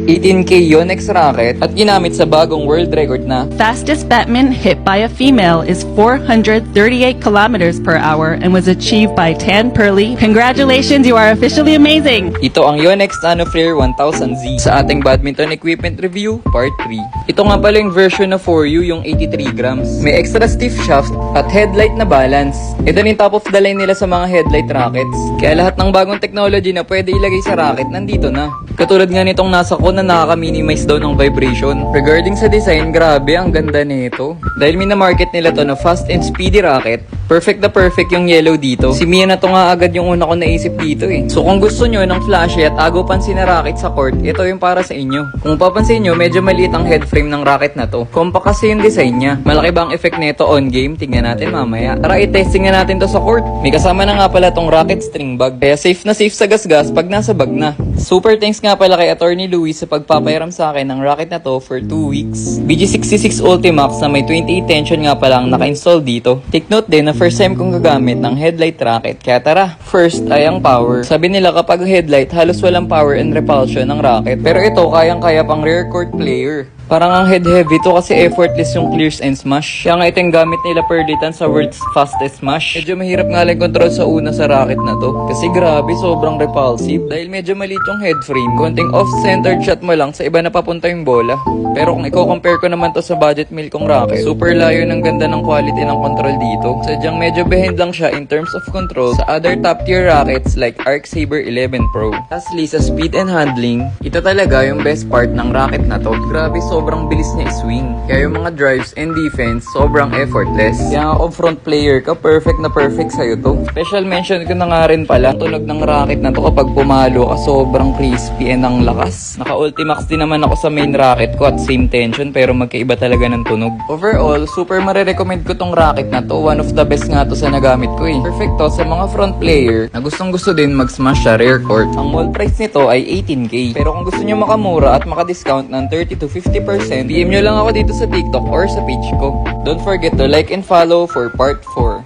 18K Yonex racket at ginamit sa bagong world record na Fastest badminton hit by a female is 438 kilometers per hour and was achieved by Tan Perley. Congratulations, you are officially amazing! ito ang Yonex Nano Flare 1000Z sa ating badminton equipment review part 3. Ito nga pala yung version na 4U, yung 83 grams. May extra stiff shaft at headlight na balance. Ito yung top of the line nila sa mga headlight rackets. Kaya lahat ng bagong technology na pwede ilagay sa racket nandito na. Katulad nga nitong nasa ko na nakaka-minimize daw ng vibration. Regarding sa design, grabe ang ganda nito. Dahil minamarket nila to na fast and speedy racket, perfect na perfect yung yellow dito. Si Mia na to nga agad yung una ko naisip dito eh. So kung gusto nyo ng flashy at agaw pansin na racket sa court, ito yung para sa inyo. Kung papansin nyo, medyo maliit ang head frame ng racket na to. Compact kasi yung design niya. Malaki ba ang effect nito on game? Tingnan natin mamaya. Tara, i-testing na natin to sa court. May kasama na nga pala tong racket string bag. Kaya safe na safe sa gasgas pag nasa bag na. Super thanks nga pala kay Attorney Luis sa pagpapairam sa akin ng racket na to for 2 weeks. BG66 Ultimax na may 28 tension nga pala ang naka-install dito. Take note din na first time kong gagamit ng headlight racket. Kaya tara, first ay ang power. Sabi nila kapag headlight, halos walang power and repulsion ng racket. Pero ito, kayang-kaya pang rear court player. Parang ang head heavy to kasi effortless yung clears and smash. Kaya nga ito yung gamit nila per litan sa world's fastest smash. Medyo mahirap nga lang control sa una sa racket na to. Kasi grabe, sobrang repulsive. Dahil medyo maliit yung head frame. Konting off-centered shot mo lang, sa iba na papunta yung bola. Pero kung i-compare ko naman to sa budget meal kong racket, super layo ng ganda ng quality ng control dito. Sadyang medyo behind lang siya in terms of control sa other top tier rackets like Arc Saber 11 Pro. Lastly, sa speed and handling, ito talaga yung best part ng racket na to. Grabe, sobrang bilis niya i-swing. Kaya yung mga drives and defense, sobrang effortless. Kaya kung front player ka, perfect na perfect sa'yo to. Special mention ko na nga rin pala, tunog ng racket na to kapag pumalo ka, sobrang crispy and ang lakas. Naka-Ultimax din naman ako sa main racket ko at same tension pero magkaiba talaga ng tunog. Overall, super marirecommend ko tong racket na to. One of the best nga to sa nagamit ko eh. Perfect to sa mga front player na gustong gusto din mag-smash sa rear court. Ang mall price nito ay 18K. Pero kung gusto nyo makamura at makadiscount ng 30 to 50%, DM nyo lang ako dito sa TikTok or sa page ko. Don't forget to like and follow for part 4.